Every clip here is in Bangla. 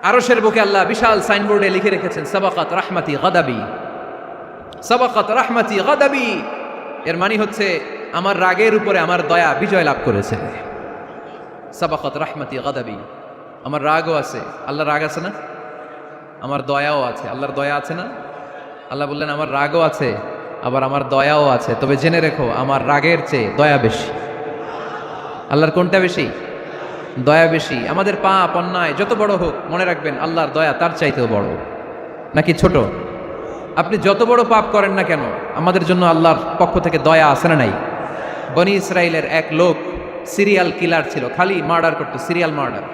আরশের বুকে আল্লাহ বিশাল সাইনবোর্ডে লিখে রেখেছেন সাবাকাত রাহমাতি গাদাবি, সাবাকাত রাহমাতি গাদাবি। এর মানে হচ্ছে আমার রাগের উপরে আমার দয়া বিজয় লাভ করেছে। সাবাকাত রাহমাতি গাদাবি, আমার রাগও আছে, আল্লাহর রাগ আছে না, আমার দয়াও আছে, আল্লাহর দয়া আছে না। আল্লাহ বললেন আমার রাগও আছে আবার আমার দয়াও আছে, তবে জেনে রেখো আমার রাগের চেয়ে দয়া বেশি। আল্লাহর কোনটা বেশি? দয়া বেশি। আমাদের পাপ অন্যায় যত বড় হোক মনে রাখবেন আল্লাহর দয়া তার চাইতেও বড়। নাকি ছোট? আপনি যত বড় পাপ করেন না কেন আমাদের জন্য আল্লাহর পক্ষ থেকে দয়া আছে না নাই? বনি ইসরাইলের এক লোক সিরিয়াল কিলার ছিল, খালি মার্ডার করতো, সিরিয়াল মার্ডার,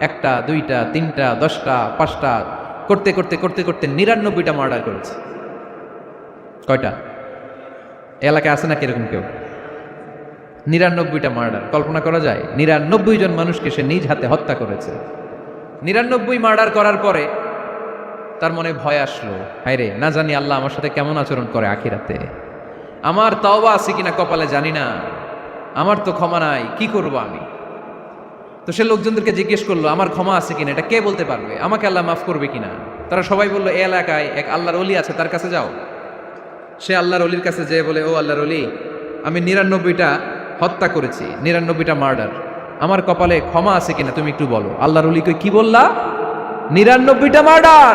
একটা দুইটা তিনটা 10টা 5টা করতে করতে করতে করতে 99টা মার্ডার করেছে। কয়টা? এলাকায় আছে না কিরকম কেউ? 99টা মার্ডার। কল্পনা করা যায়? 99 জন মানুষকে সে নিজ হাতে হত্যা করেছে। 99 মার্ডার করার পরে তার মনে ভয় আসলো, হায় রে, না জানি আল্লাহ আমার সাথে কেমন আচরণ করে আখিরাতে, আমার তাওবা আছে কিনা কপালে জানি না, আমার তো ক্ষমা নাই, কি করব আমি? তো সে লোকজনদেরকে জিজ্ঞেস করলো আমার ক্ষমা আছে কিনা, এটা কে বলতে পারবে, আমাকে আল্লাহ মাফ করবে কিনা? তারা সবাই বললো এই এলাকায় এক আল্লাহর ওলি আছে, তার কাছে যাও। সে আল্লাহর ওলির কাছে যেয়ে বলে, ও আল্লাহর ওলি, আমি 99টা হত্যা করেছি, 99টা মার্ডার, আমার কপালে ক্ষমা আছে কিনা তুমি একটু বলো। আল্লাহর ওলি কই, কি বললা? 99টা মার্ডার?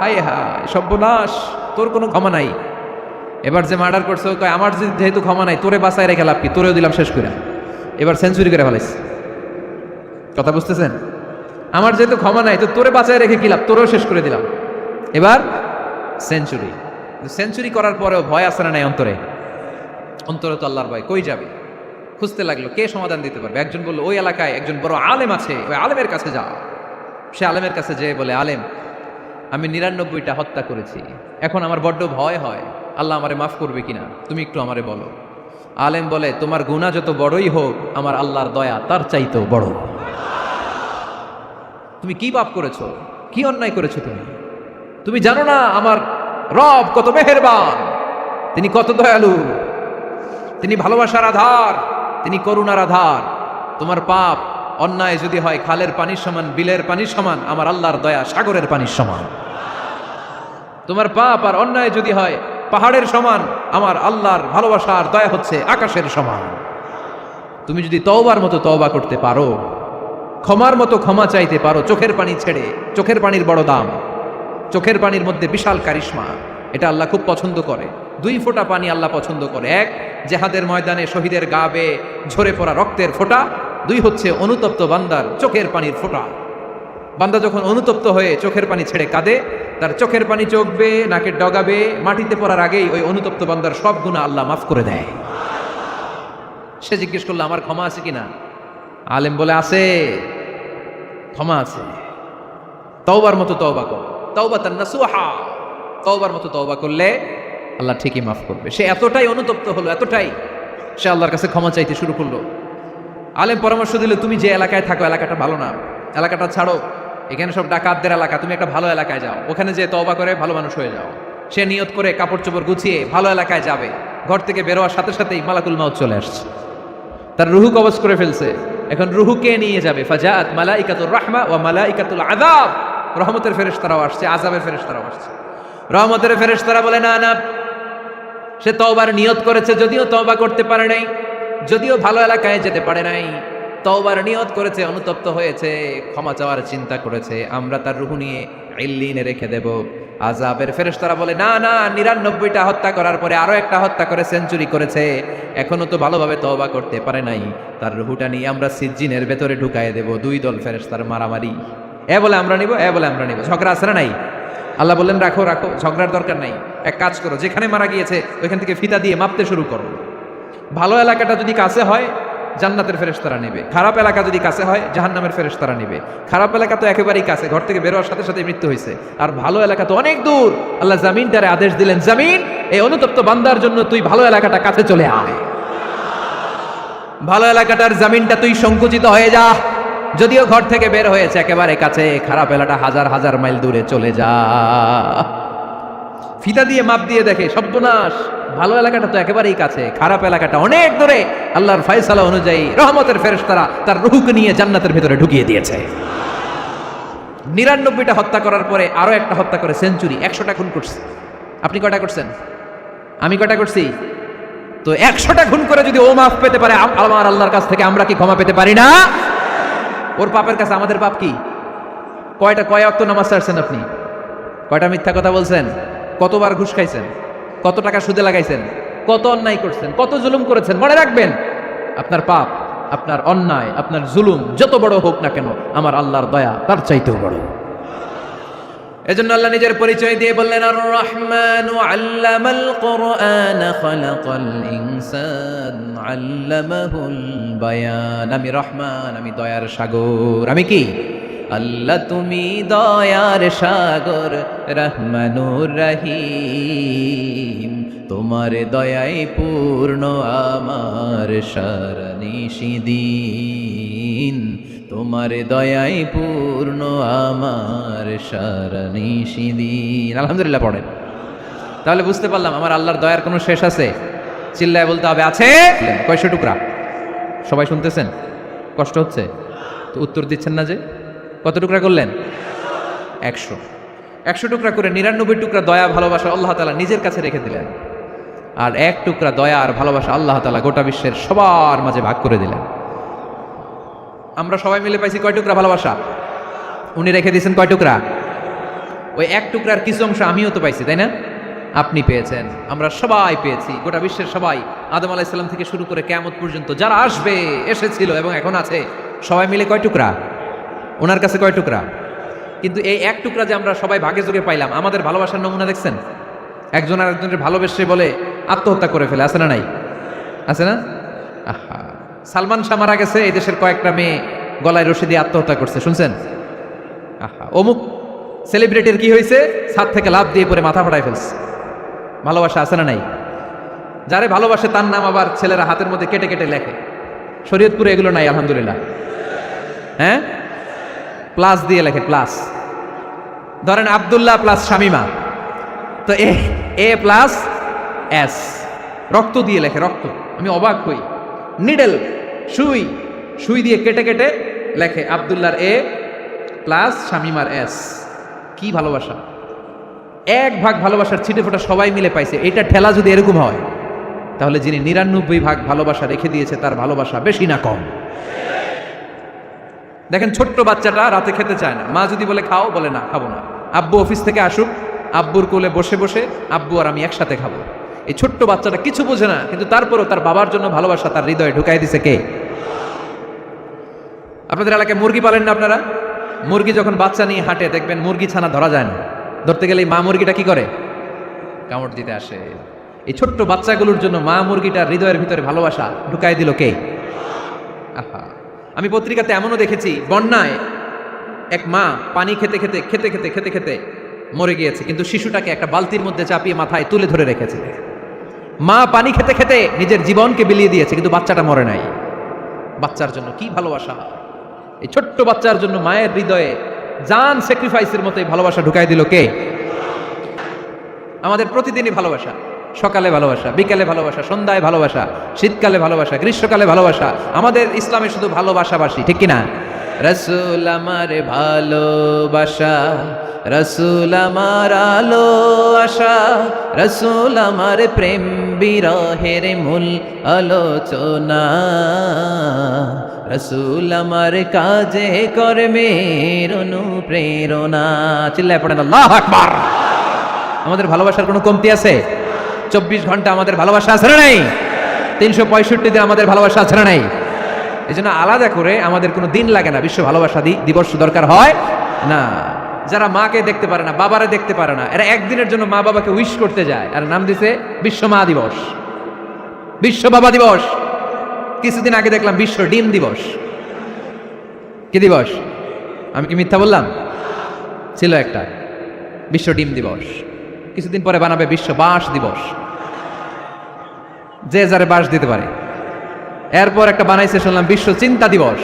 হায় হায় সর্বনাশ, তোর কোনো ক্ষমা নাই। এবার যে মার্ডার করছে ও কয় আমার যেহেতু ক্ষমা নাই, তোরে বাঁচায় রেখে লাভ কি, তোরেও দিলাম শেষ করে। এবার সেঞ্চুরি করে ফেলাইছে। কথা বুঝতেছেন? আমার যেহেতু ক্ষমা নাই তো তোরে বাঁচায় রেখে কি লাভ, তোরেও শেষ করে দিলাম। এবার সেঞ্চুরি। সেঞ্চুরি করার পরেও ভয় আসে না নাই অন্তরে? অন্তরে তো আল্লাহর ভয়, কই যাবে? খুঁজতে লাগলো কে সমাধান দিতে পারবে। একজন বললো ওই এলাকায় একজন বড় আলেম আছে, ওই আলেমের কাছে যাও। সে আলেমের কাছে যেয়ে বলে, আলেম, আমি 99টা হত্যা করেছি, এখন আমার বড্ড ভয় হয়, আল্লাহ আমারে মাফ করবে কিনা, তুমি একটু আমারে বলো। আলেম বলে, তোমার গুনাহ যত বড়ই হোক আমার আল্লাহর দয়া তার চাইতেও বড়। তুমি কি পাপ করেছো, কি অন্যায় করেছো তুমি? তুমি জানো না আমার রব কত মেহেরবান, তিনি কত দয়ালু, তিনি ভালোবাসার আধার, তিনি করুণার আধার। তোমার পাপ অন্যায় যদি হয় খালের পানির সমান, বিলের পানির সমান, আমার আল্লাহর দয়া সাগরের পানির সমান। তোমার পাপ আর অন্যায় যদি হয় পাহাড়ের সমান, আমার আল্লাহর ভালোবাসার দয়া হচ্ছে আকাশের সমান। তুমি যদি তওবার মতো তওবা করতে পারো, ক্ষমার মতো ক্ষমা চাইতে পারো, চোখের পানি ছেড়ে, চোখের পানির বড় দাম, চোখের পানির মধ্যে বিশাল কারিশমা, এটা আল্লাহ খুব পছন্দ করে। 2 ফোঁটা পানি আল্লাহ পছন্দ করে। 1 জেহাদের ময়দানে শহীদের গা বেয়ে ঝরে পড়া রক্তের ফোঁটা, 2 হচ্ছে অনুতপ্ত বান্দার চোখের পানির ফোঁটা। বান্দা যখন অনুতপ্ত হয়ে চোখের পানি ছেড়ে কাঁদে, তার চোখের পানি চোখ বেয়ে নাকের ডগা বেয়ে মাটিতে পড়ার আগেই ওই অনুতপ্ত বান্দার সব গুনাহ আল্লাহ মাফ করে দেয়। সে জিজ্ঞেস করলো আমার ক্ষমা আছে কিনা? আলেম বলে আছে, ক্ষমা আছে। তওবার মতো তওবা কর, তাওবাতান নাসুহা, তওবার মতো তওবা করলে আল্লাহ ঠিকই মাফ করবে। সে এতটাই অনুতপ্ত হলো, এতটাই, সে আল্লাহর কাছে ক্ষমা চাইতে শুরু করলো। আলেম পরামর্শ দিল, তুমি যে এলাকায় থাকো এলাকাটা ভালো না, এলাকাটা ছাড়ো, এখানে সব ডাকাতদের এলাকা, তুমি একটা ভালো এলাকায় যাও, ওখানে যে তওবা করে ভালো মানুষ হয়ে যাও। সে নিয়ত করে কাপড় চোপড় গুছিয়ে ভালো এলাকায় যাবে। ঘর থেকে বেরোয়ার সাথে সাথেই মালাকুল মাউত চলে আসছে, তার রুহু কবজ করে ফেলছে। এখন রুহু কে নিয়ে যাবে? ফাজাআত মালাইকাতুর রাহমা ওয়া মালাইকাতুল আযাব, রহমতের ফেরেশতারাও আসছে, আযাবের ফেরেশতারাও আসছে। রহমতের ফেরেশতারা বলে না না, সে তওবার নিয়ত করেছে, যদিও তওবা করতে পারে নাই, যদিও ভালো এলাকায় যেতে পারে নাই, তওবার নিয়ত করেছে, অনুতপ্ত হয়েছে, ক্ষমা চাওয়ার চিন্তা করেছে, আমরা তার রূহ নিয়ে ইল্লিনে রেখে দেব। আযাবের ফেরেশতারা বলে না না, 99টা হত্যা করার পরে আরো একটা হত্যা করে সেঞ্চুরি করেছে, এখনো তো ভালোভাবে তওবা করতে পারে নাই, তার রূহটা নিয়ে আমরা সিজ্জিনের ভেতরে ঢুকায়ে দেব। 2 দল ফেরেশতার মারামারি, এ বলে আমরা নিব, এ বলে আমরা নিব, ঝগড়া আছে না নাই? আল্লাহ বললেন রাখো রাখো, ঝগড়ার দরকার নাই, এক কাজ করো, যেখানে মারা গিয়েছে ওইখান থেকে ফিতা দিয়ে মাপতে শুরু করো। ভালো এলাকাটা যদি কাছে হয় জান্নাতের ফেরেশতারা নেবে, খারাপ এলাকা যদি কাছে হয় জাহান্নামের ফেরেশতারা নেবে। খারাপ এলাকা তো একেবারেই কাছে, ঘর থেকে বেরোয়ার সাথে সাথে মৃত্যু হয়েছে, আর ভালো এলাকা তো অনেক দূর। আল্লাহ জামিনটারে আদেশ দিলেন, জামিন, এই অনুতপ্ত বান্দার জন্য তুই ভালো এলাকাটা কাছে চলে আয়, ভালো এলাকাটার জামিনটা তুই সংকুচিত হয়ে যা, যদিও ঘর থেকে বের হয়েছে একেবারে কাছে, খারাপ এলাকাটা হাজার হাজার মাইল দূরে চলে যা। ফিতা দিয়ে মাপ দিয়ে দেখে সর্বনাশ, ভালো এলাকাটা তো একেবারেই কাছে, খারাপ এলাকাটা অনেক দূরে। আল্লাহর ফয়সালা অনুযায়ী রহমতের ফেরেশতারা তার রূহকে নিয়ে জান্নাতের ভেতরে ঢুকিয়ে দিয়েছে। 99টা হত্যা করার পরে আরো একটা হত্যা করে সেঞ্চুরি, 100টা খুন করছে। আপনি কয়টা করছেন? আমি কয়টা করছি? তো 100টা খুন করে যদি ও মাফ পেতে পারে আমার আল্লাহর কাছ থেকে, আমরা কি ক্ষমা পেতে পারি না? ওর পাপের কাছে আমাদের পাপ কি? কয় ওয়াক্ত নামাজ ছাড়ছেন আপনি? কয়টা মিথ্যা কথা বলছেন? কতবার ঘুষ খাইছেন? কত টাকা সুদে লাগাইছেন? কত অন্যায় করছেন? কত জুলুম করেছেন? মনে রাখবেন, আপনার পাপ, আপনার অন্যায়, আপনার জুলুম যত বড় হোক না কেন, আমার আল্লাহর দয়া তার চাইতেও বড়। এজন্য আল্লাহ নিজের পরিচয় দিয়ে বললেন, আর রহমানু আল্লামাল কুরআন খালাকাল ইনসান আল্লামাহুল বায়ান। আমি রহমান, আমি দয়ার সাগর। আমি কি? আল্লাহ তুমি দয়ার সাগর, রহমানুর রহিম। তোমার দয়ায় পূর্ণ আমার সারা নিশিদিন, তোমার দয়ায় পূর্ণ আমার সারা নিশিদিন। আলহামদুলিল্লাহ পড়েন। তাহলে বুঝতে পারলাম আমার আল্লাহর দয়ার কোনো শেষ আছে? চিল্লায় বলতে হবে আছে। কয়শো টুকরা? সবাই শুনতেছেন? কষ্ট হচ্ছে তো উত্তর দিচ্ছেন না যে? কত টুকরা করলেন? 100 টুকরা করে 99 টুকরা দয়া ভালোবাসা আল্লাহ তাআলা নিজের কাছে রেখে দিলেন, আর 1 টুকরা দয়া আর ভালোবাসা আল্লাহ তাআলা গোটা বিশ্বের সবার মাঝে ভাগ করে দিলেন। আমরা সবাই মিলে পাইছি কয় টুকরা ভালোবাসা? উনি রেখে দিয়েছেন কয় টুকরা? ওই 1 টুকরার কিছু অংশ আমিও তো পাইছি, তাই না? আপনি পেয়েছেন, আমরা সবাই পেয়েছি, গোটা বিশ্বের সবাই, আদম আলাইহিস সালাম থেকে শুরু করে কিয়ামত পর্যন্ত যারা আসবে, এসেছিল এবং এখন আছে, সবাই মিলে কয় টুকরা? ওনার কাছে কয় টুকরা? কিন্তু এই 1 টুকরা যে আমরা সবাই ভাগে যোগে পাইলাম, আমাদের ভালোবাসার নমুনা দেখছেন? একজন আর একজনের ভালোবেসে বলে আত্মহত্যা করে ফেলে, আছে না নাই? আছে না? আহা, সালমান শাহ মারা গেছে, এই দেশের কয়েকটা মেয়ে গলায় রশি দিয়ে আত্মহত্যা করছে, শুনছেন? আহা, অমুক সেলিব্রিটির কি হয়েছে, ছাদ থেকে লাফ দিয়ে পরে মাথা ফাটাই ফেলছে। ভালোবাসা আছে না নাই? যারে ভালোবাসে তার নাম আবার ছেলেরা হাতের মধ্যে কেটে কেটে লেখে। শরীয়তপুরে এগুলো নাই আলহামদুলিল্লাহ। হ্যাঁ, প্লাস দিয়ে লেখে, প্লাস। ধরেন আব্দুল্লাহ প্লাস শামিমা, তো এ প্লাস এস, রক্ত দিয়ে লেখে, রক্ত। আমি অবাক হই, নিডেল সুই দিয়ে কেটে কেটে লেখে আব্দুল্লাহর এ প্লাস শামিমার এস। কি ভালোবাসা! 1 ভাগ ভালোবাসার ছিটে ফোটা সবাই মিলে পাইছে। এটা ঠেলা যদি এরকম হয়, তাহলে যিনি 99 ভাগ ভালোবাসা রেখে দিয়েছে তার ভালোবাসা বেশি না কম? দেখেন, ছোট্ট বাচ্চাটা রাতে খেতে চায় না, মা যদি বলে খাও, বলে না, খাবো না। আব্বু অফিস থেকে আসুক, আব্বুর কোলে বসে বসে আব্বু আর আমি একসাথে খাবো। এই ছোট্ট বাচ্চাটা কিছু বোঝে না, কিন্তু তারপরও তার বাবার জন্য ভালোবাসা তার হৃদয়ে ঢুকাই দিছে কে? আপনাদের এলাকায় মুরগি পালেন না আপনারা? মুরগি যখন বাচ্চা নিয়ে হাঁটে, দেখবেন মুরগি ছানা ধরা যায় না, ধরতে গেলে মা মুরগিটা কি করে? কামড় দিতে আসে। এই ছোট্ট বাচ্চাগুলোর জন্য মা মুরগিটার হৃদয়ের ভিতরে ভালোবাসা ঢুকাই দিল কে? আহা, আমি পত্রিকাতে এমনও দেখেছি, বন্যায় এক মা পানি খেতে খেতে খেতে খেতে খেতে খেতে মরে গিয়েছে, কিন্তু শিশুটাকে একটা বালতির মধ্যে চাপিয়ে মাথায় তুলে ধরে রেখেছে। মা পানি খেতে খেতে নিজের জীবনকে বিলিয়ে দিয়েছে, কিন্তু বাচ্চাটা মরে নাই। বাচ্চার জন্য কি ভালোবাসা! এই ছোট্ট বাচ্চার জন্য মায়ের হৃদয়ে জান স্যাক্রিফাইসের মতো ভালোবাসা ঢুকাই দিল কে? আমাদের প্রতিদিনই ভালোবাসা, সকালে ভালোবাসা, বিকালে ভালোবাসা, সন্ধ্যায় ভালোবাসা, শীতকালে ভালোবাসা, গ্রীষ্মকালে ভালোবাসা। আমাদের ইসলামে শুধু ভালোবাসাবাসী, ঠিক কিনা? রসুল আমার ভালোবাসা, রসুল আমার আলো আশা, রসুল আমার প্রেম বিরহের মূল আলোচনা, রসুল আমার কাজে কর্মের অনুপ্রেরণা। চিল্লায় পড়েন আল্লাহু আকবার। আমাদের ভালোবাসার কোনো কমতি আছে? 24 ঘন্টা আমাদের ভালোবাসা আছে না নাই? 365 দিন আমাদের ভালোবাসা আছে না নাই? এই জন্য আলাদা করে আমাদের কোনো দিন লাগে না, বিশ্ব ভালোবাসা দিবস দরকার হয় না। যারা মাকে দেখতে পারে না, বাবারে দেখতে পারে না, এরা একদিনের জন্য মা বাবাকে উইশ করতে যায়, আর নাম দিছে বিশ্ব মা দিবস, বিশ্ব বাবা দিবস। কিছুদিন আগে দেখলাম বিশ্ব ডিম দিবস। কি দিবস? আমি কি মিথ্যা বললাম? ছিল একটা বিশ্ব ডিম দিবস। কিছুদিন পরে বানাবে বিশ্ব বাঁশ দিবস, যে যারে বাঁশ দিতে পারে। এরপর একটা বানাইছে শুনলাম বিশ্ব চিন্তা দিবস।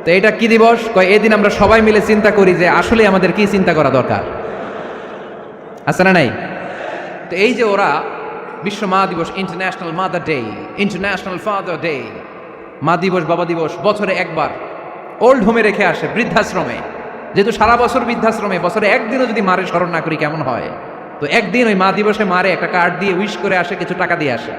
তো এটা কি দিবস? কয় এদিন আমরা সবাই মিলে চিন্তা করি যে আসলে আমাদের কি চিন্তা করা দরকার, আছে না নাই? তো এই যে ওরা বিশ্ব মা দিবস, international mother day, international father day, মা দিবস বাবা দিবস বছরে একবার ওল্ড হোমে রেখে আসে, বৃদ্ধাশ্রমে। যেহেতু সারা বছর বৃদ্ধাশ্রমে, বছরে একদিনও যদি মারে স্মরণ না করি কেমন হয়? তো একদিন ওই মা দিবসে মারে একটা কার্ড দিয়ে উইশ করে আসে, কিছু টাকা দিয়ে আসে।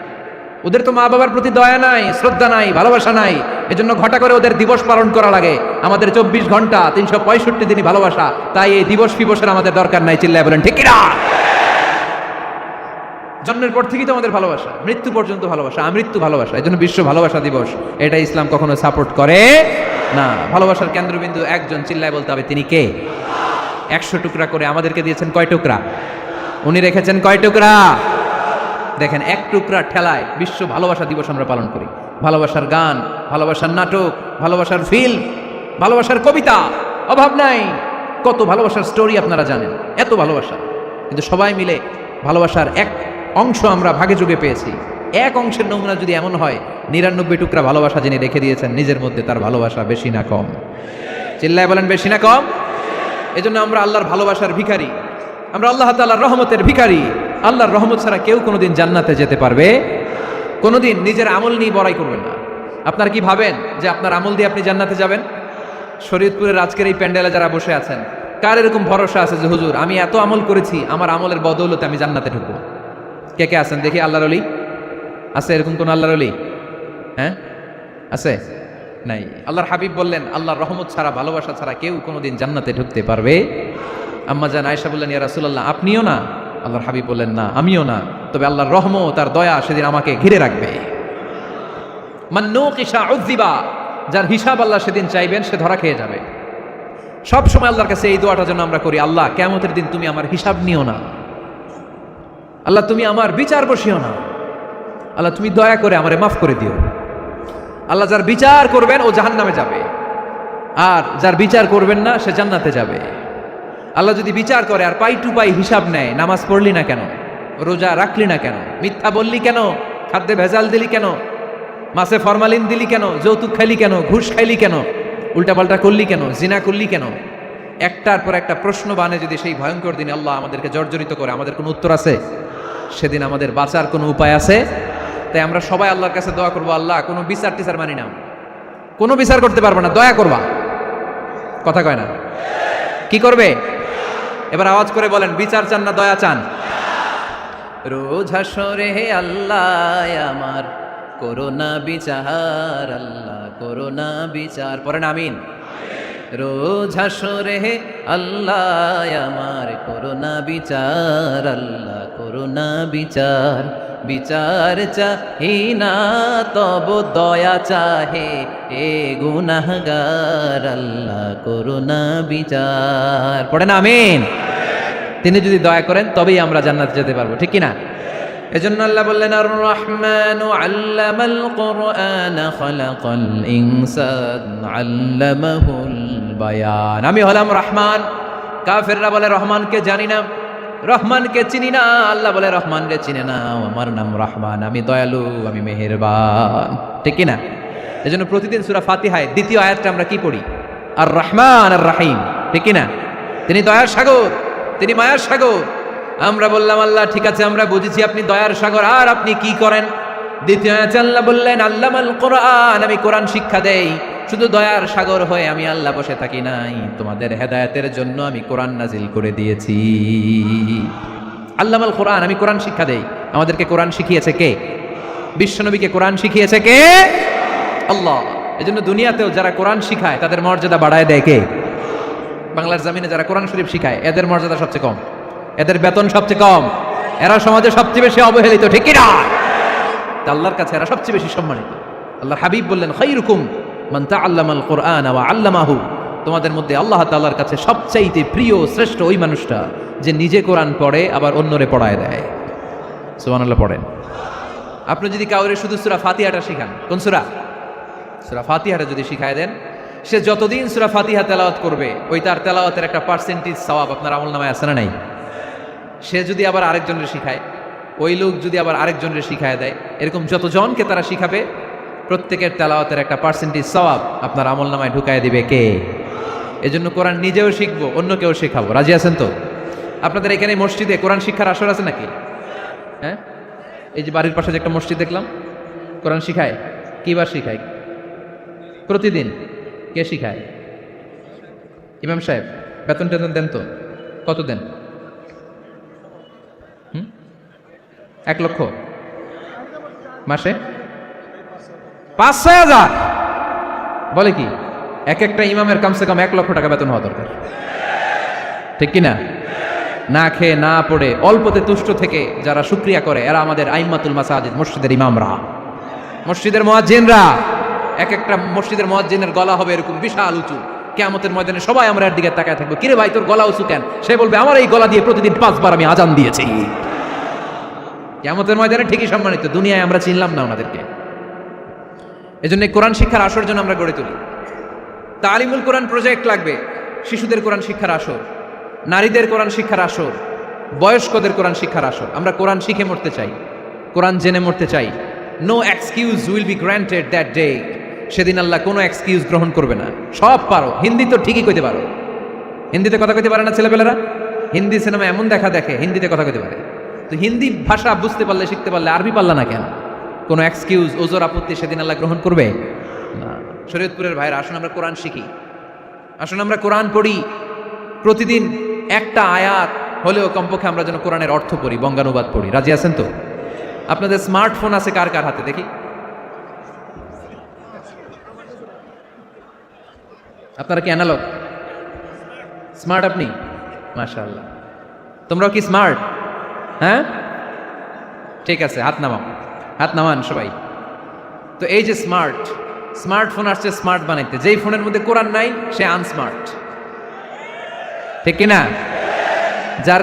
ওদের তো মা বাবার প্রতি দয়া নাই, শ্রদ্ধা নাই, ভালোবাসা নাই, এজন্য ঘটা করে ওদের দিবস পালন করা লাগে। আমাদের 24 ঘন্টা 365 দিনই ভালোবাসা, তাই এই দিবস ফিবসের আমাদের দরকার নাই। চিল্লায় বলেন ঠিক কিনা? জন্মের পর থেকেই তো আমাদের ভালোবাসা, মৃত্যু পর্যন্ত ভালোবাসা, আমৃত্যু ভালোবাসা। এই জন্য বিশ্ব ভালোবাসা দিবস, এটা ইসলাম কখনো সাপোর্ট করে না। ভালোবাসার কেন্দ্রবিন্দু একজন, চিল্লায় বলতে হবে তিনি কে? 100 টুকরা করে আমাদেরকে দিয়েছেন কয় টুকরা? উনি রেখেছেন কয় টুকরা? দেখেন, এক টুকরা ঠেলায় বিশ্ব ভালোবাসা দিবস আমরা পালন করি। ভালোবাসার গান, ভালোবাসার নাটক, ভালোবাসার ফিল্ম, ভালোবাসার কবিতা, অভাব নাই। কত ভালোবাসার স্টোরি আপনারা জানেন, এত ভালোবাসা। কিন্তু সবাই মিলে ভালোবাসার এক অংশ আমরা ভাগে যোগে পেয়েছি। এক অংশের নমুনা যদি এমন হয়, 99 টুকরা ভালোবাসা যিনি রেখে দিয়েছেন নিজের মধ্যে, তার ভালোবাসা বেশি না কম? চিল্লায় বলেন বেশি না কম? এজন্য আমরা আল্লাহর ভালোবাসার ভিখারি, আমরা আল্লাহ তাআলার রহমতের ভিখারি। আল্লাহর রহমত ছাড়া কেউ কোনোদিন জান্নাতে যেতে পারবে? কোনোদিন নিজের আমল নিয়ে বড়াই করবেন না। আপনার কি ভাবেন যে আপনার আমল দিয়ে আপনি জান্নাতে যাবেন? শরীয়তপুরের আজকের এই প্যান্ডেলে যারা বসে আছেন, কার এরকম ভরসা আছে যে হুজুর আমি এত আমল করেছি, আমার আমলের বদৌলতে আমি জান্নাতে ঢুকবো? কে কে আছেন দেখি? আল্লাহর ওলি আছে এরকম কোন? আল্লাহর ওলি হ্যাঁ আছে? নাই। আল্লাহর হাবিব বললেন, আল্লাহর রহমত ছাড়া, ভালোবাসা ছাড়া কেউ কোনোদিন জান্নাতে ঢুকতে পারবে? আম্মা জান আয়েশা বললেন, ইয়া রাসূলুল্লাহ আপনিও না? আল্লাহর হাবিব বললেন, না আমিও না, তবে আল্লাহর রহমত তার দয়া সেদিন আমাকে ঘিরে রাখবে। মান নুকিশা উযিবা, যার হিসাব আল্লাহ সেদিন চাইবেন সে ধরা খেয়ে যাবে। সব সময় আল্লাহর কাছে এই দোয়াটা যেন আমরা করি, আল্লাহ কিয়ামতের দিন তুমি আমার হিসাব নিও না, আল্লাহ তুমি আমার বিচার বসিও না, আল্লাহ তুমি দয়া করে আমারে মাফ করে দিও। আল্লাহ যার বিচার করবেন ও জাহান্নামে যাবে, আর যার বিচার করবেন না সে জান্নাতে যাবে। আল্লাহ যদি বিচার করে আর পাই টু পাই হিসাব নেয়, নামাজ পড়লি না কেন, রোজা রাখলি না কেন, মিথ্যা বললি কেন, খাদ্যে ভেজাল দিলি কেন, মাছে ফরমালিন দিলি কেন, যৌতুক খাইলি কেন, ঘুষ খাইলি কেন, উল্টাপাল্টা করলি কেন, জিনা করলি কেন, একটার পর একটা প্রশ্ন বানে যদি সেই ভয়ঙ্কর দিনে আল্লাহ আমাদেরকে জর্জরিত করে, আমাদের কোনো উত্তর আছে? সেদিন আমাদের বাঁচার কোনো উপায় আছে? তাই আমরা সবাই আল্লাহর কাছে দোয়া করবো, আল্লাহ কোনো বিচার টিচার মানি না, কোনো বিচার করতে পারবো না, দয়া করবা। কথা কয় না? কি করবে? এবার আওয়াজ করে বলেন, বিচার চান না দয়া চান? রোজ হাসরে হে আল্লাহ আমার করোনা বিচার, আল্লাহ করোনা বিচার, পড়েন আমিন। রোজ হাসরে হে আল্লাহ আমার করোনা বিচার, আল্লাহ করোনা বিচার, বিচার চাহি না তব দয়া চাহে এ গুনাহগার, আল্লাহ করোনা বিচার, পড়েন আমিন। তিনি যদি দয়া করেন তবেই আমরা জান্নাতে যেতে পারবো, ঠিক কিনা? এজন্য আল্লাহ বললেন, আর রহমানু আল্লামাল কুরআন খালাকাল ইনসান আল্লামাহুল বায়ান। আমি হলাম রহমান। কাফেররা বলে রহমানকে জানি না, রহমানকে চিনি না। আল্লাহ বলে রহমানকে চিনে না, আমার নাম রহমান, আমি দয়ালু, আমি মেহেরবান, ঠিক কিনা? এজন্য প্রতিদিন সূরা ফাতিহায় দ্বিতীয় আয়াতটা আমরা কি পড়ি? আর রহমান আর রাহিম, ঠিক কিনা? তিনি দয়ার সাগর, তিনি মায়ার সাগর। আমরা বললাম, আল্লাহ ঠিক আছে আমরা বুঝেছি আপনি দয়ার সাগর, আর আপনি কি করেন? দ্বিতীয় আয়াতে আল্লাহ বললেন, আল্লামাল কোরআন, আমি কোরআন শিক্ষা দেই। শুধু দয়ার সাগর হয়ে আমি আল্লাহ বসে থাকি নাই, তোমাদের হেদায়েতের জন্য আমি কোরআন নাজিল করে দিয়েছি। আল্লামাল কোরআন, আমি কোরআন শিক্ষা দেই। আমাদেরকে কোরআন শিখিয়েছে কে? বিশ্বনবীকে কোরআন শিখিয়েছে কে? আল্লাহ। এজন্য দুনিয়াতেও যারা কোরআন শিখায় তাদের মর্যাদা বাড়ায় দেয় কে? বাংলার জমিনে যারা কোরআন শরীফ শিখায় এদের মর্যাদা সবচেয়ে কম, এদের বেতন সবচেয়ে কম, এরা সমাজে সবচেয়ে বেশি অবহেলিত, ঠিক কিনা? আল্লাহর কাছে এরা সবচেয়ে বেশি সম্মানিত। আল্লাহর হাবিব বললেন, খায়রুকুম মান তাআল্লামাল কুরআন ওয়া আল্লামাহু, তোমাদের মধ্যে আল্লাহ তাআলার কাছে সবচাইতে প্রিয় শ্রেষ্ঠ ওই মানুষটা যে নিজে কোরআন পড়ে আবার অন্যরে পড়ায় দেয়। সুবহানাল্লাহ পড়েন। আপনি যদি কাউরে শুধু সূরা ফাতিহাটা শিখান, কোন সূরা? সূরা ফাতিহাটা যদি শিখায় দেন, সে যতদিন সূরা ফাতিহা তেলাওয়াত করবে ওই তার তেলাওয়াতের একটা পার্সেন্টেজ সওয়াব আপনার আমলনামায় আছে না নাই? সে যদি আবার আরেকজনের শিখায়, ওই লোক যদি আবার আরেকজনের শিখায় দেয়, এরকম যতজনকে তারা শিখাবে প্রত্যেকের তেলাওয়াতের একটা পার্সেন্টেজ সওয়াব আপনার আমলনামায় ঢুকায় দিবে কে? এজন্য কোরআন নিজেও শিখবো, অন্যকেও শেখাবো। রাজি আছেন তো? আপনাদের এখানে মসজিদে কোরআন শিক্ষার আসর আছে নাকি? হ্যাঁ, এই যে বাড়ির পাশে যে একটা মসজিদ দেখলাম, কোরআন শিখায়। কিবার শিখায়? প্রতিদিন। কে শিখায়? ইমাম সাহেব। বেতন টেতন দেন তো? কত দেন? 1 লক্ষ মাসে? 5-6 হাজার? বলে কি? এক একটা ইমামের কমসে কম 1 লক্ষ টাকা বেতন হওয়া দরকার, ঠিক কিনা? না খেয়ে না পড়ে অল্পতে তুষ্ট থেকে যারা শুকরিয়া করে এরা আমাদের আইম্মাতুল মাসাজিদ, মসজিদের ইমামরা, মসজিদের মুয়াজ্জিনরা। এক একটা মসজিদের মুয়াজ্জিনের গলা হবে এরকম বিশাল উঁচু, কিয়ামতের ময়দানে সবাই আমরা এর দিকে তাকায় থাকবো, কিরে ভাই তোর গলা উঁচু কেন? সে বলবে আমার এই গলা দিয়ে প্রতিদিন 5 বার আমি আজান দিয়েছি। কিয়ামতের ময়দানে ঠিকই সম্মানিত, দুনিয়ায় আমরা চিনলাম না ওনাদেরকে। এজন্য কোরআন শিক্ষার আসর জন্য আমরা গড়ে তুলি। তালিমুল কোরআন প্রজেক্ট লাগবে, শিশুদের কোরআন শিক্ষার আসর, নারীদের কোরআন শিক্ষার আসর, বয়স্কদের কোরআন শিক্ষার আসর। আমরা কোরআন শিখে মরতে চাই, কোরআন জেনে মরতে চাই। No excuse will be granted that day. সেদিন আল্লাহ কোনো এক্সকিউজ গ্রহণ করবে না। সব পারো, হিন্দি তো ঠিকই কইতে পারো। হিন্দিতে কথা কইতে পারে না ছেলেপেলেরা? হিন্দি সিনেমা এমন দেখা দেখে হিন্দিতে কথা কইতে পারে। তো হিন্দি ভাষা বুঝতে পারলে, শিখতে পারলে আরবি পারলা না কেন? কোনো এক্সকিউজ, ওজোর, আপত্তি সেদিন আল্লাহ গ্রহণ করবে না। শরীয়তপুরের ভাইরা, আসুন আমরা কোরআন শিখি, আসুন আমরা কোরআন পড়ি। প্রতিদিন একটা আয়াত হলেও কমপক্ষে আমরা যেন কোরআনের অর্থ পড়ি, বঙ্গানুবাদ পড়ি। রাজি আছেন তো? আপনাদের স্মার্টফোন আছে কার কার হাতে দেখি? আপনারা কি অ্যানালগ? স্মার্ট আপনি? মাশাআল্লাহ। তোমরাও কি স্মার্ট? হ্যাঁ, ঠিক আছে, হাত নামাও, হাত নামান সবাই। তো এই যে স্মার্টফোন আসছে স্মার্ট বানাইতে, যেই ফোনের মধ্যে কোরআন নাই সে আনস্মার্ট, ঠিক কিনা? যার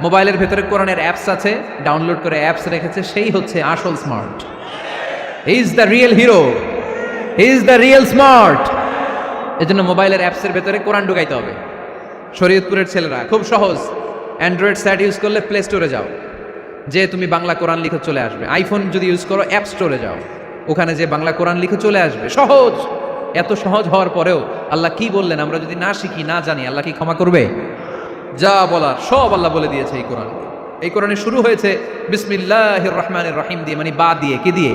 মোবাইলের ভেতরে কোরআনের অ্যাপস আছে, ডাউনলোড করে অ্যাপস রেখেছে, সেই হচ্ছে আসল smart. He is the real hero, he is the real smart. এজন্য মোবাইলের অ্যাপসের ভেতরে কোরআন ঢুকাইতে হবে। শরীয়তপুরের ছেলেরা খুব সহজ, অ্যান্ড্রয়েড সেট ইউজ করলে প্লে স্টোরে যাও, যে তুমি বাংলা কোরআন লিখে চলে আসবে। আইফোন যদি ইউজ করো অ্যাপ স্টোরে যাও, ওখানে যে বাংলা কোরআন লিখে চলে আসবে। সহজ। এত সহজ হওয়ার পরেও আল্লাহ কি বললেন, আমরা যদি না শিখি, না জানি, আল্লাহ কি ক্ষমা করবে? যা বলার সব আল্লাহ বলে দিয়েছে এই কোরআন। এই কোরআনে শুরু হয়েছে বিসমিল্লাহির রহমানির রহিম দিয়ে, মানে বা দিয়ে। কি দিয়ে?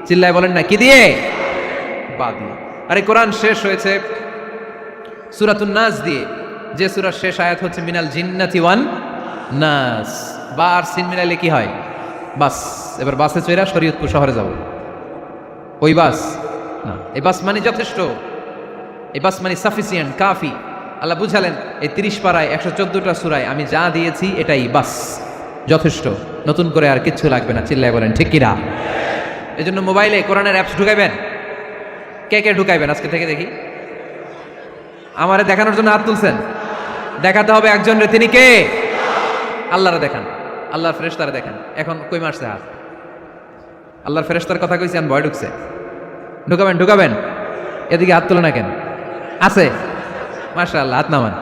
চিল্লায় বলেন না, কি দিয়ে? বা দিয়ে। আর এই কোরআন শেষ হয়েছে সূরাতুন নাস দিয়ে, যে সূরার শেষ আয়াত হচ্ছে মিনাল জিন্নাতি ওয়ান নাস। বা আর সিন মিলাইলে কি হয়? বাস। এবার বাসে চড়া শরীয়তপুর শহরে যাব। ওই বাস না, এই বাস মানে যথেষ্ট, এই বাস মানে সাফিসিয়েন্ট, কাফি। আল্লাহ বুঝালেন এই 30 পারায় 114টা সূরায় আমি যা দিয়েছি এটাই বাস, যথেষ্ট, নতুন করে আর কিচ্ছু লাগবে না। চিল্লায় বলেন ঠিক কিনা? এই জন্য মোবাইলে কোরআনের অ্যাপস ঢুকাইবেন। কে কে ঢুকাইবেন আজকে থেকে দেখি? আমারে দেখানোর জন্য হাত তুলছেন? দেখাতে হবে একজন রে, তিনি কে? আল্লাহরে দেখান, আল্লাহর ফেরেশতারে দেখান। এখন কই মারছে হাত? আল্লাহর ফেরেশতার কথা কইছি, ভয় ঢুকছে। ঢুকাবেন, ঢুকাবেন। এদিকে হাত তুলে না কেন? আছে? মাশাআল্লাহ, হাত নামান।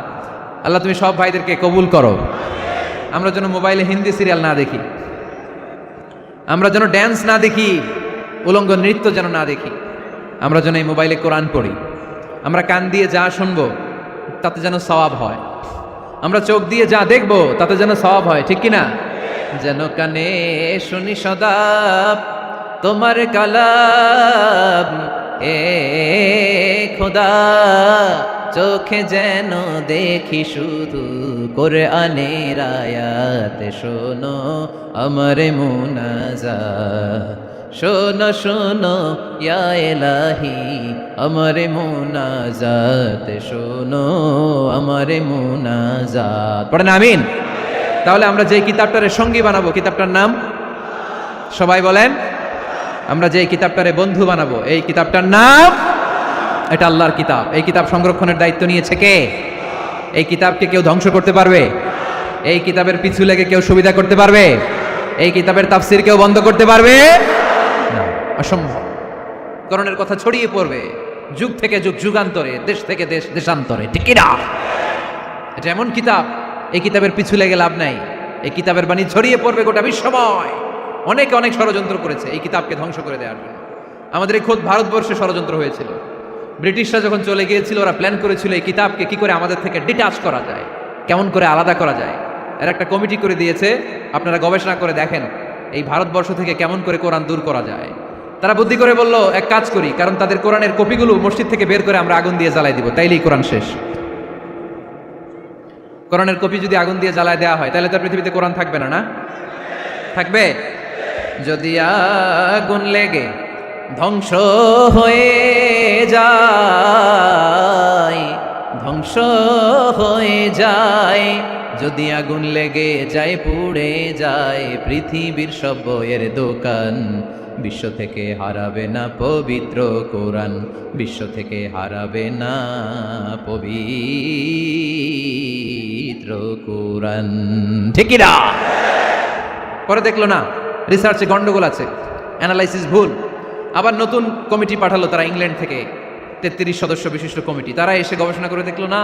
আল্লাহ তুমি সব ভাইদেরকে কবুল করো। আমরা যেন মোবাইলে হিন্দি সিরিয়াল না দেখি, আমরা যেন ড্যান্স না দেখি, উলঙ্গ নৃত্য যেন না দেখি। আমরা যেন এই মোবাইলে কোরআন পড়ি। আমরা কান দিয়ে যা শুনবো তাতে যেন সওয়াব হয়। আমরা চোখ দিয়ে যা দেখবো তাতে যেন সওয়াব হয়, ঠিক কিনা? যেন কানে শুনি সদা তোমার কালাম, এ খোদা চোখে যেন দেখি শুধু কোরআনের আয়াত। শোনো আমার মুনাজাত, শোনো শোনো ইয়া ইলাহি আমার মুনাজাত, শোনো আমার মুনাজাত। পড়েন আমিন। তাহলে আমরা যে কিতাবটারে সঙ্গী বানাবো, কিতাবটার নাম সবাই বলেন। আমরা যে কিতাবটারে বন্ধু বানাবো, এই কিতাবটার নাম, এটা আল্লাহর কিতাব। এই কিতাব সংরক্ষণের দায়িত্ব নিয়েছে কে? এই কিতাবকে কেউ ধ্বংস করতে পারবে? এই কিতাবের পিছু লেগে কেউ সুবিধা করতে পারবে? এই কিতাবের তাফসীর কেউ বন্ধ করতে পারবে না, অসম্ভব। কোরআনের কথা ছড়িয়ে পড়বে যুগ থেকে যুগ, যুগান্তরে, দেশ থেকে দেশ, দেশান্তরে, ঠিক না? এটা এমন কিতাব, এই কিতাবের পিছু লেগে লাভ নাই। এই কিতাবের বাণী ছড়িয়ে পড়বে গোটা বিশ্বময়। অনেকে অনেক ষড়যন্ত্র করেছে এই কিতাবকে ধ্বংস করে দেওয়ার জন্য। আমাদের এই খোদ ভারতবর্ষে ষড়যন্ত্র হয়েছিল। ব্রিটিশরা যখন চলে গিয়েছিল, ওরা প্ল্যান করেছিল এই কিতাবকে কি করে আমাদের থেকে ডিটাচ করা যায়, কেমন করে আলাদা করা যায়। এর একটা কমিটি করে দিয়েছে, আপনারা গবেষণা করে দেখেন এই ভারতবর্ষ থেকে কেমন করে কোরআন দূর করা যায়। তারা বুদ্ধি করে বলল এক কাজ করি, কারণ তাদের কোরআনের কপিগুলো মসজিদ থেকে বের করে আমরা আগুন দিয়ে জ্বালাই দিব, তাইলেই কোরআন শেষ। কোরআনের কপি যদি আগুন দিয়ে জ্বালায় দেওয়া হয় তাহলে তো পৃথিবীতে কোরআন থাকবে না, না থাকবে? যদি আগুন লেগে ধ্বংস হয়ে যায়, ধ্বংস হয়ে যায়, যদি আগুন লেগে যায় পুড়ে যায় পৃথিবীর সব বইয়ের দোকান, বিশ্ব থেকে হারাবে না পবিত্র কোরআন, বিশ্ব থেকে হারাবে না পবিত্র কোরআন। ঠিকই না? পরে দেখলো না রিসার্চে গন্ডগোল আছে, অ্যানালাইসিস ভুল, আবার নতুন কমিটি পাঠালো তারা ইংল্যান্ড থেকে, 33 সদস্য বিশিষ্ট কমিটি। তারা এসে গবেষণা করে দেখলো না,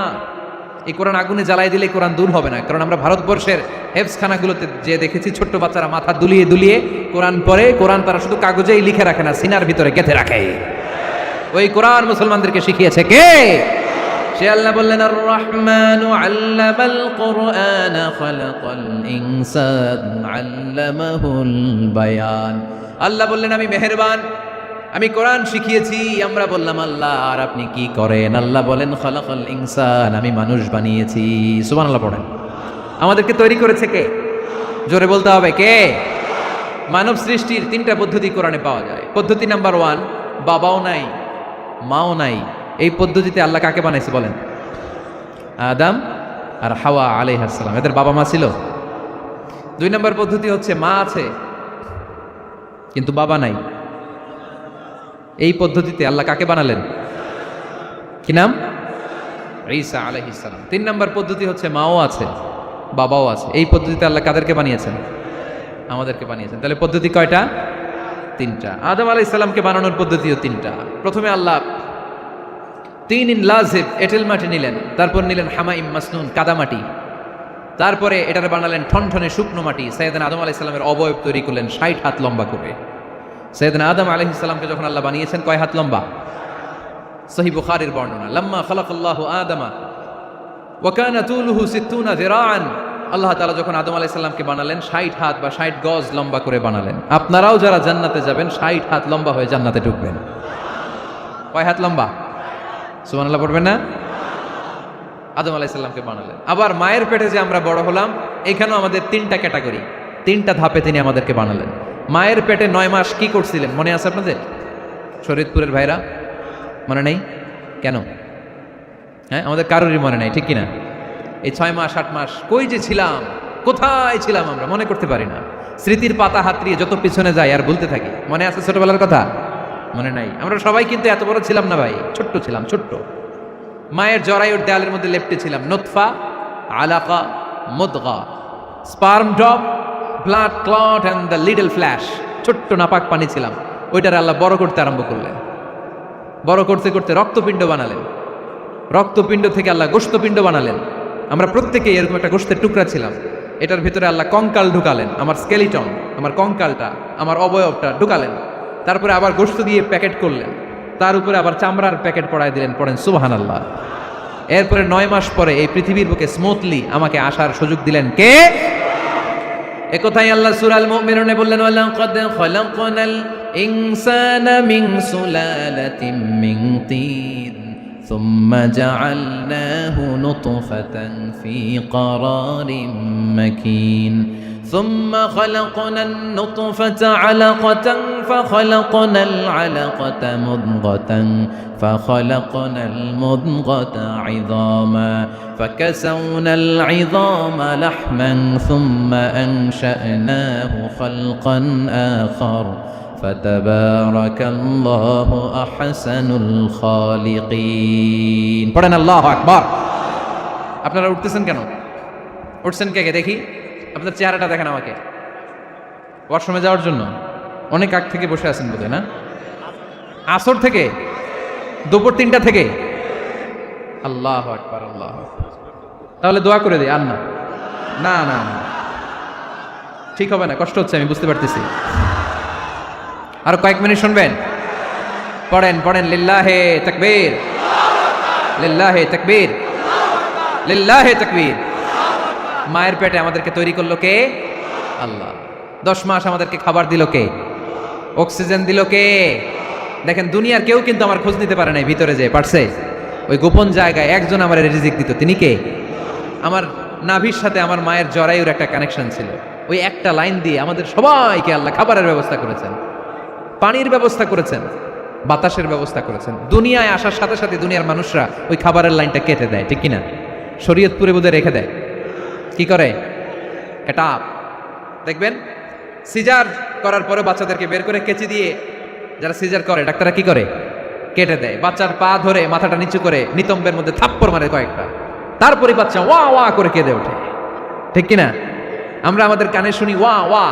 এই কোরআন আগুনে জ্বালাই দিলে কোরআন দূর হবে না। কারণ আমরা ভারতবর্ষের হেফজখানাগুলোতে যে দেখেছি ছোট্ট বাচ্চারা মাথা দুলিয়ে দুলিয়ে কোরআন পড়ে, কোরআন তারা শুধু কাগজেই লিখে রাখে না, সিনার ভিতরে গেঁথে রাখে। ওই কোরআন মুসলমানদেরকে শিখিয়েছে কে? সে আল্লাহ বললেন আর রহমানু আল্লামাল কোরআন খালাকাল ইনসান আল্লামাহুল বায়ান। আল্লাহ বললেন আমি মেহেরবান, আমি কোরআন শিখিয়েছি। আমরা বললাম আল্লাহ আর আপনি কি করেন? আল্লাহ বলেন খালাকাল ইনসান, আমি মানুষ বানিয়েছি। সুবহানাল্লাহ পড়েন। আমাদেরকে তৈরি করেছে কে? জোরে বলতে হবে কে? মানব সৃষ্টির 3টা পদ্ধতি কোরআনে পাওয়া যায়। পদ্ধতি নাম্বার 1, বাবাও নাই মাও নাই। এই পদ্ধতিতে আল্লাহ কাকে বানাইছে বলেন? আদম আর হাওয়া আলাইহিস সালাম, এদের বাবা মা ছিল। 2 নম্বর পদ্ধতি হচ্ছে মা আছে কিন্তু বাবা নাই। এই পদ্ধতিতে আল্লাহ কাকে বানালেন? কি নাম? ঈসা আলাইহিস সালাম। 3 নম্বর পদ্ধতি হচ্ছে মাও আছে বাবাও আছে। এই পদ্ধতিতে আল্লাহ কাদেরকে বানিয়েছেন? আমাদেরকে বানিয়েছেন। তাহলে পদ্ধতি কয়টা? 3টা। আদম আলাইহিস সালামকে বানানোর পদ্ধতিও 3টা। প্রথমে আল্লাহ তিন লাজিব এঁটেল মাটি নিলেন, তারপর নিলেন হামাইম মাসনুন কাদামাটি, তারপরে এটারে বানালেন ঠনঠনে শুকনো মাটি। সাইয়েদনা আদম আলাইহিস সালামের অবয়ব তৈরি করলেন 60 হাত লম্বা করে। সাইয়েদনা আদম আলাইহিস সালামকে যখন আল্লাহ বানিয়েছেন কয় হাত লম্বা? সহিহ বুখারীর বর্ণনা, লাম্মা খালাকাল্লাহু আদামা ওয়া কানা তুলুহু 60 যিরাআন। আল্লাহ তাআলা যখন আদম আলাইহিস সালামকে বানালেন 60 হাত বা 60 গজ লম্বা করে বানালেন। আপনারাও যারা জান্নাতে যাবেন 60 হাত লম্বা হয়ে জান্নাতে ঢুকবেন। কয় হাত লম্বা? সুবহানাল্লাহ পড়বেন না? আদম আলাইহিস সালামকে বানালেন। আবার মায়ের পেটে যে আমরা বড় হলাম, এখানেও আমাদের 3টা ক্যাটাগরি, 3টা ধাপে তিনি আমাদেরকে বানালেন। মায়ের পেটে 9 মাস কি করছিলেন মনে আছে আপনাদের? শরীয়তপুরের ভাইরা মনে নেই কেন? হ্যাঁ, আমাদের কারোরই মনে নাই, ঠিক কিনা? এই 6 মাস 8 মাস কই যে ছিলাম, কোথায় ছিলাম আমরা মনে করতে পারি না। স্মৃতির পাতা হাতড়িয়ে যত পিছনে যাই আর ভুলতে থাকি। মনে আছে ছোটবেলার কথা? মনে নাই। আমরা সবাই কিন্তু এত বড় ছিলাম না ভাই, ছোট্ট ছিলাম, ছোট্ট। মায়ের জরায়ুর দেয়ালের মধ্যে লেপ্টে ছিলাম। নুতফা, আলাকা, মুদগা, sperm drop, blood clot and the little flesh. ছোট্ট নাপাক পানি ছিলাম। ওইটার আল্লাহ বড় করতে আরম্ভ করলেন। বড় করতে করতে রক্তপিণ্ড বানালেন। রক্তপিণ্ড থেকে আল্লাহ গোশতপিণ্ড বানালেন। আমরা প্রত্যেকেই এরকম একটা গোশতের টুকরা ছিলাম। এটার ভিতরে আল্লাহ কঙ্কাল ঢুকালেন, আমার স্কেলিটন, আমার কঙ্কালটা, আমার অবয়বটা ঢুকালেন। তারপরে আবার গোশত দিয়ে প্যাকেট করলেন, তার উপরে আবার চামড়ার প্যাকেট পড়ায় দিলেন। পড়েন সুবহানাল্লাহ। এরপরে 9 মাস পরে এই পৃথিবীর বুকে স্মুথলি আমাকে আসার সুযোগ দিলেন কে? একথাই আল্লাহ সূরা আল মুমিনুনে বললেন, ওয়ালাকাদ খালাকনাল ইনসানা মিন সুলালাতিন মিন তিন সুম্মা জাআলনাহু নুতফাতান ফি ক্বারারিন মাকিন ثم خلقنا النطفة علقة فخلقنا العلقة مضغة فخلقنا المضغة عظاما فكسونا العظام لحما ثم أنشأناه خلقا آخر فتبارك الله أحسن الخالقين. পড়েন আল্লাহু আকবার। আপনারা উঠতেছেন কেন? উঠছেন কে দেখি? আপনার চেহারাটা দেখেন আমাকে। ওয়াশরুমে যাওয়ার জন্য অনেক আগ থেকে বসে আছেন বোধহয়, না? আসর থেকে, দুপুর 3টা থেকে। আল্লাহু আকবার, আল্লাহু আকবার। তাহলে দোয়া করে দিই। আর না না না না, ঠিক হবে না, কষ্ট হচ্ছে, আমি বুঝতে পারতেছি। আর কয়েক মিনিট শুনবেন? পড়েন পড়েন, লিল্লাহে তাকবীর, লিল্লাহে তাকবীর, লিল্লাহে তাকবীর। মায়ের পেটে আমাদেরকে তৈরি করলো কে? আল্লাহ। 10 মাস আমাদেরকে খাবার দিল কে? অক্সিজেন দিল কে? দেখেন, দুনিয়ার কেউ কিন্তু আমার খোঁজ নিতে পারে নাই, ভিতরে যে পারছে? ওই গোপন জায়গায় একজন আমার রিজিক দিত, তিনি কে? আমার নাভির সাথে আমার মায়ের জরায়ুর একটা কানেকশন ছিল। ওই একটা লাইন দিয়ে আমাদের সবাইকে আল্লাহ খাবারের ব্যবস্থা করেছেন, পানির ব্যবস্থা করেছেন, বাতাসের ব্যবস্থা করেছেন। দুনিয়ায় আসার সাথে সাথে দুনিয়ার মানুষরা ওই খাবারের লাইনটা কেটে দেয়, ঠিক কিনা? শরীয়তপুরে বোধহয় রেখে দেয়, কি করে? এটা দেখবেন সিজার করার পরে বাচ্চাদেরকে বের করে কেচি দিয়ে যারা সিজার করে ডাক্তাররা কি করে? কেটে দেয়। বাচ্চার পা ধরে মাথাটা নিচু করে নিতম্বের মধ্যে থাপ্পড় মারে কয়েকটা, তারপরে বাচ্চা ওয়া ওয়া করে কেঁদে ওঠে, ঠিক কিনা? আমরা আমাদের কানে শুনি ওয়া ওয়া,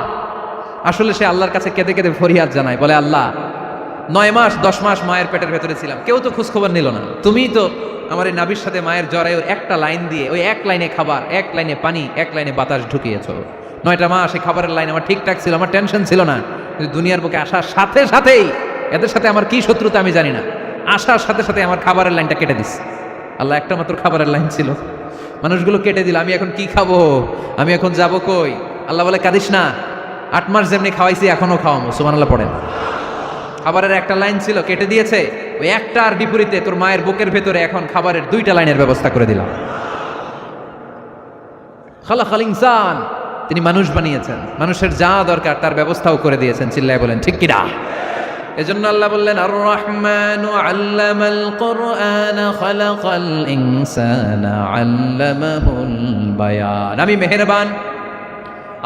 আসলে সে আল্লাহর কাছে কেঁদে কেঁদে ফরিয়াদ জানায়, বলে আল্লাহ 9 মাস 10 মাস মায়ের পেটের ভেতরে ছিলাম, কেউ তো খোঁজখবর নিল না, তুমিই তো আমার এই নাভির সাথে মায়ের জরায়ুর একটা লাইন দিয়ে ওই এক লাইনে খাবার, এক লাইনে পানি, এক লাইনে বাতাস ঢুকিয়েছো। 9টা মাস এই খাবারের লাইন আমার ঠিকঠাক ছিল, আমার টেনশন ছিল না। কিন্তু দুনিয়ার বুকে আসার সাথে সাথেই এদের সাথে আমার কি শত্রুতা আমি জানি না, আসার সাথে সাথে আমার খাবারের লাইনটা কেটে দিস। আল্লাহ একটা মাত্র খাবারের লাইন ছিল, মানুষগুলো কেটে দিল। আমি এখন কি খাবো? আমি এখন যাব কই? আল্লাহ বলে কাঁদিস না, 8 মাস যেমনি খাওয়াইছি এখনো খাওয়াবো। সুবহানাল্লাহ পড়েন। খাবারের একটা লাইন ছিল, কেটে দিয়েছে। ওই একটার বিপরীতে তোর মায়ের বুকের ভেতরে এখন খাবারের 2টা লাইনের ব্যবস্থা করে দিলাম। খালাকাল ইনসান, তিনি মানুষ বানিয়েছেন, মানুষের যা দরকার তার ব্যবস্থাও করে দিয়েছেন। চিল্লায় বলেন ঠিক কিনা? এজন্য আল্লাহ বললেন আর রহমানু আল্লামাল কুরআন খালাকাল ইনসানা আল্লামাহুল বায়ান। আমি মেহেরবান,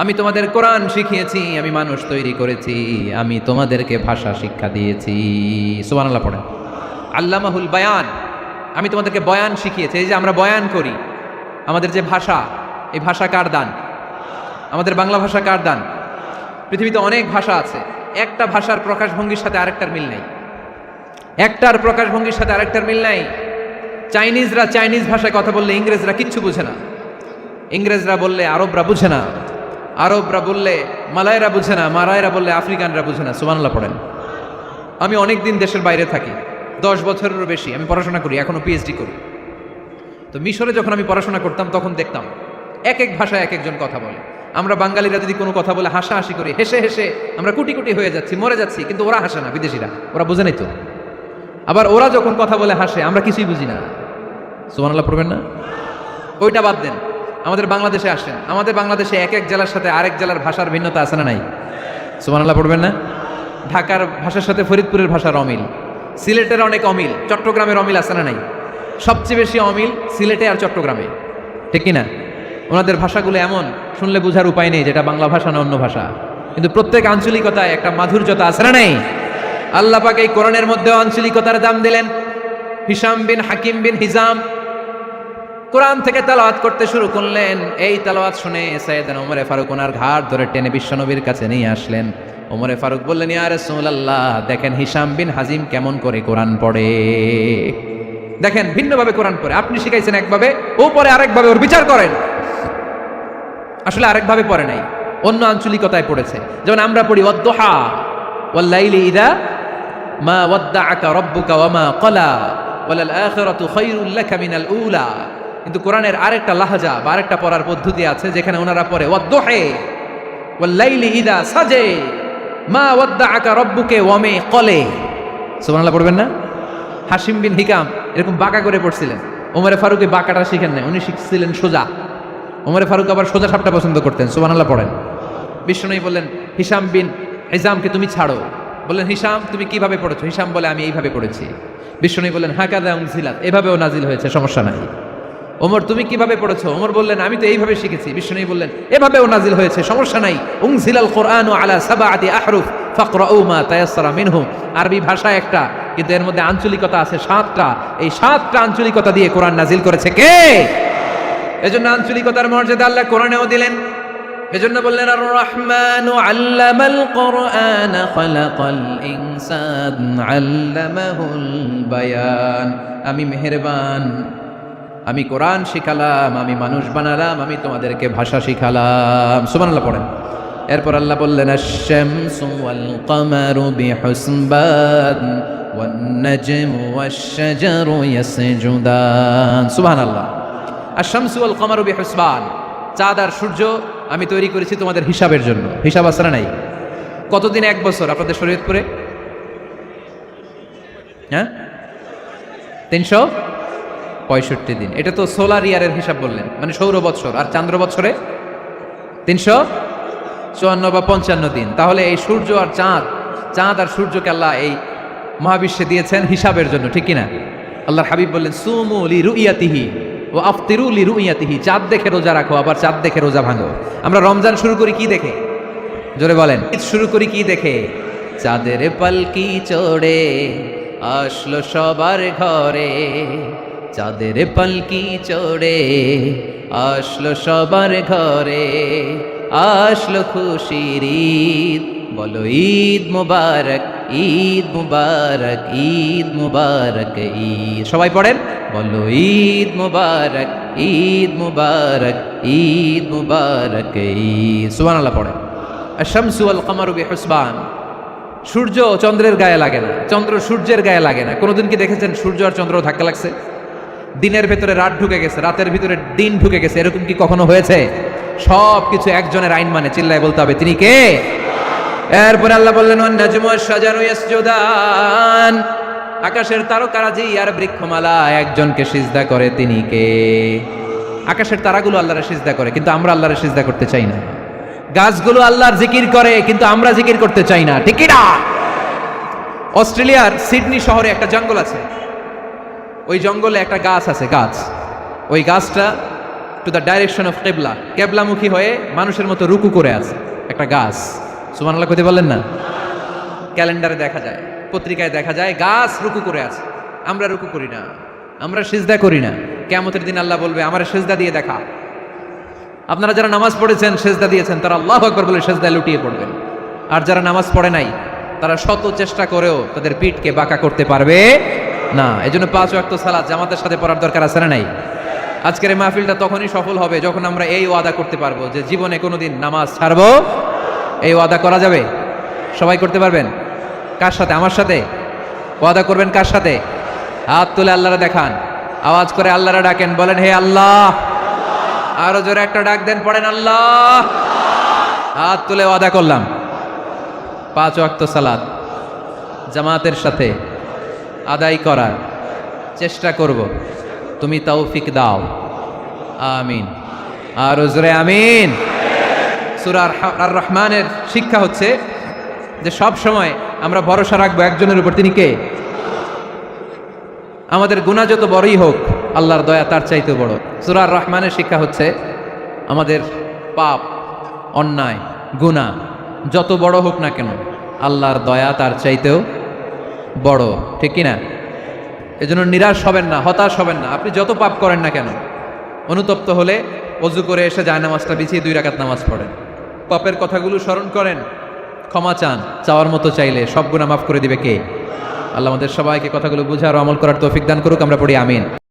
আমি তোমাদের কোরআন শিখিয়েছি, আমি মানুষ তৈরি করেছি, আমি তোমাদেরকে ভাষা শিক্ষা দিয়েছি। সুবহানাল্লাহ পড়েন। আল্লামাহুল বায়ান, আমি তোমাদেরকে বয়ান শিখিয়েছি। এই যে আমরা বয়ান করি, আমাদের যে ভাষা, এই ভাষা কার দান? আমাদের বাংলা ভাষা কার দান? পৃথিবীতে অনেক ভাষা আছে, একটা ভাষার প্রকাশভঙ্গির সাথে আরেকটার মিল নাই, একটার প্রকাশভঙ্গির সাথে আরেকটার মিল নাই। চাইনিজরা চাইনিজ ভাষায় কথা বললে ইংরেজরা কিচ্ছু বুঝে না, ইংরেজরা বললে আরবরা বুঝে না, আরবরা বললে মালায়রা বুঝে না, মালায়রা বললে আফ্রিকানরা বুঝে না। সুবহানাল্লাহ পড়েন। আমি অনেক দিন দেশের বাইরে থাকি, 10 বছরেরও বেশি আমি পড়াশোনা করি, এখনো পিএইচডি করি। তো মিশরে যখন আমি পড়াশোনা করতাম তখন দেখতাম এক এক ভাষায় এক একজন কথা বলে। আমরা বাঙালিরা যদি কোনো কথা বলে হাসাহাসি করি, হেসে হেসে আমরা কুটি কুটি হয়ে যাচ্ছি, মরে যাচ্ছি, কিন্তু ওরা হাসে না, বিদেশিরা, ওরা বুঝে নাই তো। আবার ওরা যখন কথা বলে হাসে, আমরা কিছুই বুঝি না। সুবহানাল্লাহ পড়বেন না? ওইটা বাদ দেন, আমাদের বাংলাদেশে আসেন, আমাদের বাংলাদেশে এক এক জেলার সাথে আরেক জেলার ভাষার ভিন্নতা আছে না নাই? সুবহানাল্লাহ পড়বেন না? ঢাকার ভাষার সাথে ফরিদপুরের ভাষার অমিল, সিলেটের অনেক অমিল, চট্টগ্রামের অমিল আছে না নাই? সবচেয়ে বেশি অমিল সিলেটে আর চট্টগ্রামে, ঠিক কিনা? ওনাদের ভাষাগুলো এমন, শুনলে বোঝার উপায় নেই যেটা বাংলা ভাষা না অন্য ভাষা, কিন্তু প্রত্যেক আঞ্চলিকতায় একটা মাধুর্যতা আছে না নাই? আল্লাহ পাক এই কোরআনের মধ্যে আঞ্চলিকতার দাম দিলেন। হিশাম বিন হাকিম বিন হিজাম কোরআন থেকে তেলাওয়াত করতে শুরু করলেন। এই তেলাওয়াত শুনে সাইয়েদনা ওমরে ফারুক ওনার ঘাড় ধরে টেনে বিশ্বনবীর কাছে নিয়ে আসলেন। ওমরে ফারুক বললেন, ইয়া রাসূলুল্লাহ, দেখেন হিশাম বিন হাজিম কেমন করে কোরআন পড়ে, দেখেন ভিন্নভাবে কোরআন পড়ে। আপনি শিখাইছেন একভাবে, ও পরে আরেকভাবে, ওর বিচার করেন। আসলে আরেকভাবে পড়ে নাই, অন্য আঞ্চলিকতায় পড়েছে। যেমন আমরা পড়ি ওয়াদ-দুহা ওয়াল লাইলি ইযা মা ওয়াদ্দাআকা রাব্বুকা ওয়া মা ক্বালা ওয়ালাল আখিরাতু খায়রুল লাকা মিনাল উলা। কিন্তু কোরআনের আরেকটা লাহাজা বা আরেকটা পড়ার পদ্ধতি আছে যেখানে ওনারা পড়ে ওয়াদ-দুহা ওয়াল লাইলি ইযা সাজা মা ওয়াদ্দাআকা রাব্বুকা ওয়া মা ক্বালা। সুবহানাল্লাহ পড়বেন না? হাশিম বিন হিকাম এরকম বাঁকা করে পড়ছিলেন। ওমরে ফারুক এই বাঁকাটা শিখেন না, উনি শিখছিলেন সোজা। ওমরে ফারুক আবার সোজা সাপটা পছন্দ করতেন। সুবহানাল্লাহ পড়েন। বিষ্ণু বললেন, হিশাম বিন হিজামকে তুমি ছাড়ো। বললেন, হিশাম তুমি কিভাবে পড়েছো? হিশাম বলে, আমি এইভাবে পড়েছি। বিষ্ণু বললেন, হাকাযা উনজিলাত, এভাবেও নাজিল হয়েছে, সমস্যা নাই। ওমর তুমি কিভাবে পড়েছো? ওমর বললেন, আমি তো এইভাবে শিখেছি। বিষ্ণু বললেন, এভাবেও নাজিল হয়েছে, সমস্যা নাই। উনজিলাল কুরআনু আলা সাবআতি আহরুফ ফাকরাউ মা তায়াসসারা মিনহু। আরবি ভাষা একটা, কিন্তু এর মধ্যে আঞ্চলিকতা আছে 7টা। এই 7টা আঞ্চলিকতা দিয়ে কোরআন নাজিল করেছে কে? এজন্য আঞ্চলিকতার মর্যাদা আল্লাহ কোরআনেও দিলেন। এজন্য বললেন, আর রহমানু আল্লামাল কুরআন খালাকাল ইনসান আল্লামাহুল বায়ান। আমি মেহেরবান, আমি কোরআন শিখালাম, আমি মানুষ বানালাম, আমি তোমাদেরকে ভাষা শিখালাম। সুবহানাল্লাহ পড়েন। এরপর আল্লাহ বললেন, আশ-শামসু ওয়াল কামারু বিহুসবান ওয়ান নাজমু ওয়াশ-শাজারু ইয়াসজুদান। সুবহানাল্লাহ। আশ-শামসু ওয়াল কামারু বিহুসবান, চাঁদ আর সূর্য আমি তৈরি করেছি তোমাদের হিসাবের জন্য। হিসাব আছে না নাই? কতদিন? 1 বছর আপনাদের শরীয়তপুরে? হ্যাঁ, 65 দিন। এটা তো সোলার ইয়ারের হিসাব বললেন, মানে সৌর বৎসর। আর চান্দ্র বৎসরে 354 বা 55 দিন। তাহলে এই সূর্য আর চাঁদ, চাঁদ আর সূর্যকে আল্লাহ এই মহাবিশ্বে দিয়েছেন হিসাবের জন্য, ঠিক কিনা? আল্লাহর হাবিব বললেন সুমু লি রুইয়াতিহি ও আফতিরু লি রুইয়াতিহি। চাঁদ দেখে রোজা রাখো, আবার চাঁদ দেখে রোজা ভাঙো। আমরা রমজান শুরু করি কি দেখে? জোরে বলেন। ঈদ শুরু করি কি দেখে? চাঁদের পালকি চড়ে আসলো সবার ঘরে, চাঁদের পালকি চড়ে আসলো সবার ঘরে, আসলো খুশির ঈদ, বলো ঈদ মুবারক, ঈদ মুবারক, ঈদ মুবারক, ঈদ। সবাই পড়েন, বলো ঈদ মুবারক, ঈদ মুবারক, ঈদ মুবারক, ঈদ। সুবহানাল্লাহ পড়েন। আশ-শামসু ওয়াল কামারু বিহুসবান। সূর্য চন্দ্রের গায়ে লাগে না, চন্দ্র সূর্যের গায়ে লাগে না। কোনোদিন কি দেখেছেন সূর্য আর চন্দ্র ধাক্কা লাগছে? দিনের ভেতরে রাত ঢুকে গেছে, রাতের ভিতরে দিন ঢুকে গেছে, এরকম কি কখনো হয়েছে? সব কিছু একজনের আইন মানে, চিল্লায় বলতে হবে তিনি কে? এরপরে আল্লাহ বললেন ওয়ান নাজমু ওয়াশ-শাজারু ইয়াসজুদান। আকাশের তারকারাজি আর বৃক্ষমালা একজনকে সিজদা করে, তিনি কে? আকাশের তারাগুলো আল্লাহরে সিজদা করে, কিন্তু আমরা আল্লাহরে সিজদা করতে চাই না। গাছগুলো আল্লাহর জিকির করে, কিন্তু আমরা জিকির করতে চাই না, ঠিক কি না? অস্ট্রেলিয়ার সিডনি শহরে একটা জঙ্গল আছে। ওই জঙ্গলে একটা গাছ আছে, গাছ। ওই গাছটা টু দ্য ডাইরেকশন অফ কেবলা, কেবলামুখী হয়ে মানুষের মতো রুকু করে আছে একটা গাছ। সুবহানাল্লাহ কইতে বললেন না? ক্যালেন্ডারে দেখা যায়, পত্রিকায় দেখা যায়, গাছ রুকু করে আছে। আমরা রুকু করি না, আমরা সিজদা করি না। কিয়ামতের দিন আল্লাহ বলবে আমার সিজদা দিয়ে দেখা। আপনারা যারা নামাজ পড়েছেন, সেজদা দিয়েছেন, তারা আল্লাহু আকবার বলে সেজদায় লুটিয়ে পড়বেন। আর যারা নামাজ পড়ে নাই, তারা শত চেষ্টা করেও তাদের পিঠকে বাঁকা করতে পারবে না। এজন্য 5 ওয়াক্ত সালাত জামাতের সাথে পড়ার দরকার আছে না নাই? আজকের এই মাহফিলটা তখনই সফল হবে যখন আমরা এই ওয়াদা করতে পারবো যে জীবনে কোনোদিন নামাজ ছাড়বো। এই ওয়াদা করা যাবে? সবাই করতে পারবেন? কার সাথে? আমার সাথে ওয়াদা করবেন। কার সাথে? হাত তুলে আল্লাহরে দেখান, আওয়াজ করে আল্লাহরে ডাকেন, বলেন হে আল্লাহ। আরো জোরে একটা ডাক দেন, পড়েন আল্লাহ। হাত তুলে ওয়াদা করলাম 5 ওয়াক্ত সালাত জামাতের সাথে আদায় করার চেষ্টা করব, তুমি তৌফিক দাও, আমিন। আরো জোরে আমিন। সূরা আর রহমানের শিক্ষা হচ্ছে যে সব সময় আমরা ভরসা রাখবো একজনের উপর, তিনি কে? আমাদের গুনাহ যত বড়ই হোক, আল্লাহর দয়া তার চাইতেও বড়। সূরা আর রহমানের শিক্ষা হচ্ছে আমাদের পাপ, অন্যায়, গুনাহ যত বড় হোক না কেন, আল্লাহর দয়া তার চাইতেও বড়, ঠিক কিনা? এজন্য নিরাশ হবেন না, হতাশ হবেন না। আপনি যত পাপ করেন না কেন, অনুতপ্ত হলে ওযু করে এসে জায়নামাজটা বিছিয়ে 2 রাকাত নামাজ পড়েন, পাপের কথাগুলো স্মরণ করেন, ক্ষমা চান। চাওয়ার মতো চাইলে সব গুনাহ মাফ করে দিবে কে? আল্লাহ আমাদের সবাইকে কথাগুলো বুঝার ও আমল করার তৌফিক দান করুক। আমরা পড়ি আমিন।